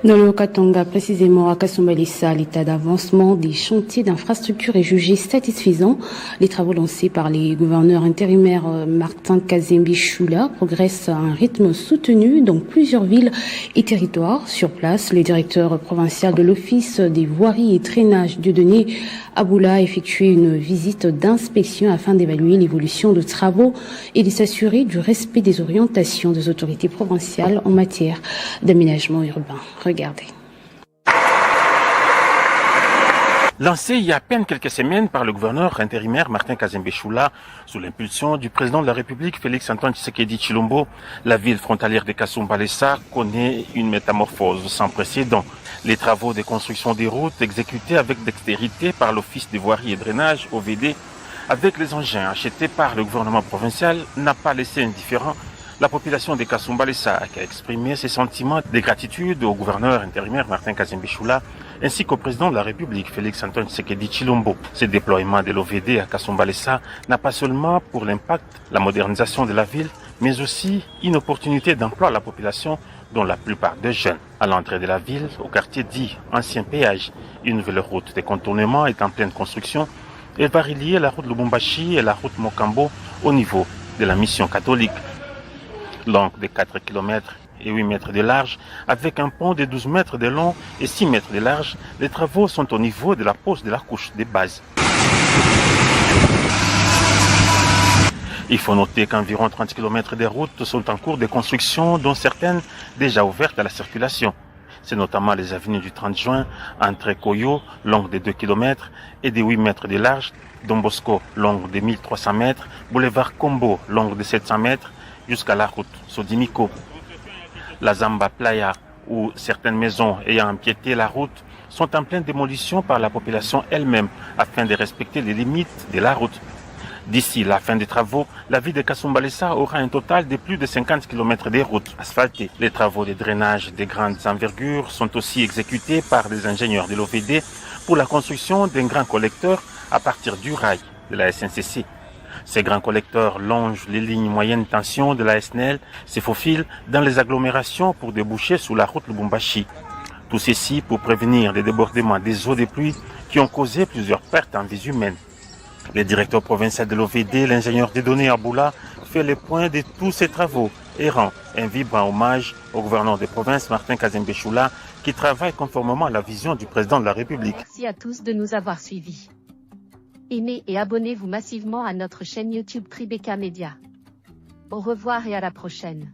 Dans le Katanga, précisément à Kasumbalissa, l'état d'avancement des chantiers d'infrastructure est jugé satisfaisant. Les travaux lancés par les gouverneurs intérimaires Martin Kazembe Choula progressent à un rythme soutenu dans plusieurs villes et territoires. Sur place, le directeur provincial de l'Office des voiries et traînages Dieudonné Aboula a effectué une visite d'inspection afin d'évaluer l'évolution de travaux et de s'assurer du respect des orientations des autorités provinciales en matière d'aménagement urbain. Regardez. Lancé il y a à peine quelques semaines par le gouverneur intérimaire Martin Kazembe Choula, sous l'impulsion du président de la République Félix-Antoine Tshisekedi Tshilombo, la ville frontalière de Kasumbalissa connaît une métamorphose sans précédent. Les travaux de construction des routes exécutés avec dextérité par l'Office des voiries et drainages, OVD, avec les engins achetés par le gouvernement provincial, n'a pas laissé indifférent la population de Kasumbalissa, qui a exprimé ses sentiments de gratitude au gouverneur intérimaire Martin Kazembe Choula ainsi qu'au président de la République Félix-Antoine Tshisekedi Tshilombo. Ce déploiement de l'OVD à Kasumbalissa n'a pas seulement pour l'impact la modernisation de la ville, mais aussi une opportunité d'emploi à la population, dont la plupart des jeunes. À l'entrée de la ville, au quartier dit Ancien Péage, une nouvelle route de contournement est en pleine construction. Elle va relier la route Lubumbashi et la route Mokambo au niveau de la mission catholique. Longue de 4 km et 8 mètres de large, avec un pont de 12 mètres de long et 6 mètres de large, les travaux sont au niveau de la pose de la couche de base. Il faut noter qu'environ 30 km de routes sont en cours de construction, dont certaines déjà ouvertes à la circulation. C'est notamment les avenues du 30 juin, entre Koyo, longue de 2 km et de 8 mètres de large, Don Bosco, longue de 1300 mètres, boulevard Combo, longue de 700 mètres, jusqu'à la route Sodimiko. La Zamba Playa, où certaines maisons ayant empiété la route sont en pleine démolition par la population elle-même afin de respecter les limites de la route. D'ici la fin des travaux, la ville de Kasumbalissa aura un total de plus de 50 km de routes asphaltées. Les travaux de drainage de grandes envergures sont aussi exécutés par des ingénieurs de l'OVD pour la construction d'un grand collecteur à partir du rail de la SNCC. Ces grands collecteurs longent les lignes moyenne tension de la SNEL, se faufilent dans les agglomérations pour déboucher sous la route Lubumbashi. Tout ceci pour prévenir les débordements des eaux de pluie qui ont causé plusieurs pertes en vies humaines. Le directeur provincial de l'OVD, l'ingénieur Dieudonné Aboula, fait le point de tous ces travaux et rend un vibrant hommage au gouverneur de province Martin Kazembe Choula qui travaille conformément à la vision du président de la République. Merci à tous de nous avoir suivis. Aimez et abonnez-vous massivement à notre chaîne YouTube Tribeca Media. Au revoir et à la prochaine.